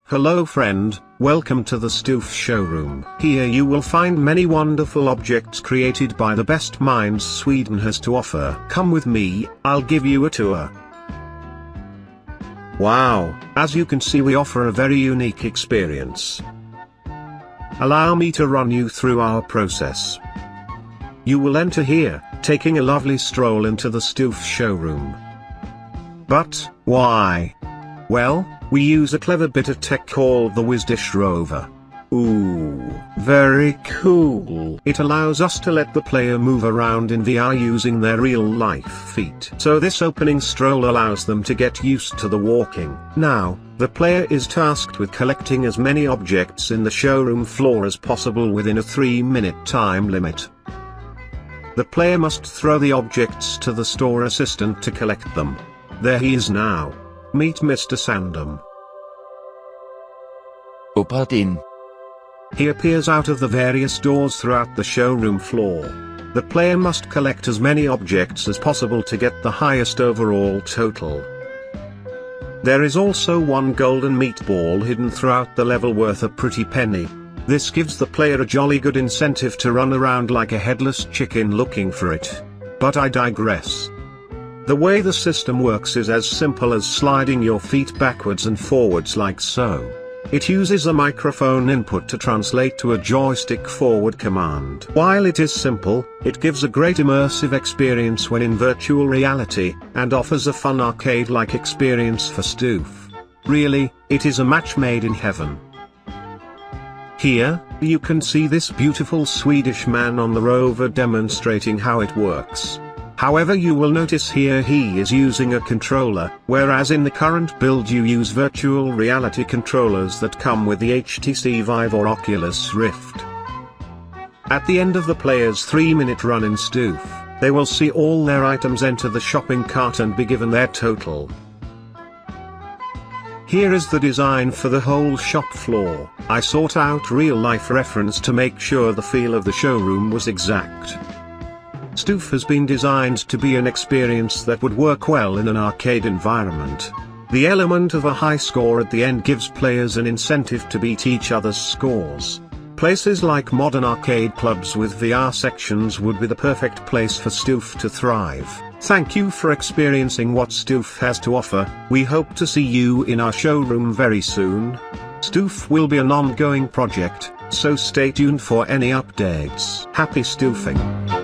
Hello friend, welcome to the STÜF showroom. Here you will find many wonderful objects created by the best minds Sweden has to offer. Come with me, I'll give you a tour. Wow, as you can see we offer a very unique experience. Allow me to run you through our process. You will enter here, taking a lovely stroll into the STÜF showroom. But, why? Well, we use a clever bit of tech called the WizDish rover. Ooh, very cool. It allows us to let the player move around in VR using their real-life feet. So this opening stroll allows them to get used to the walking. Now, the player is tasked with collecting as many objects in the showroom floor as possible within a 3-minute time limit. The player must throw the objects to the store assistant to collect them. There he is now. Meet Mr. Sandom. Opa din. He appears out of the various doors throughout the showroom floor. The player must collect as many objects as possible to get the highest overall total. There is also one golden meatball hidden throughout the level worth a pretty penny. This gives the player a jolly good incentive to run around like a headless chicken looking for it. But I digress. The way the system works is as simple as sliding your feet backwards and forwards like so. It uses a microphone input to translate to a joystick forward command. While it is simple, it gives a great immersive experience when in virtual reality, and offers a fun arcade-like experience for STÜF. Really, it is a match made in heaven. Here, you can see this beautiful Swedish man on the rover demonstrating how it works. However, you will notice here he is using a controller, whereas in the current build you use virtual reality controllers that come with the HTC Vive or Oculus Rift. At the end of the player's 3-minute run in STÜF, they will see all their items enter the shopping cart and be given their total. Here is the design for the whole shop floor. I sought out real-life reference to make sure the feel of the showroom was exact. STÜF has been designed to be an experience that would work well in an arcade environment. The element of a high score at the end gives players an incentive to beat each other's scores. Places like modern arcade clubs with VR sections would be the perfect place for STÜF to thrive. Thank you for experiencing what STÜF has to offer. We hope to see you in our showroom very soon. STÜF will be an ongoing project, so stay tuned for any updates. Happy STÜFing!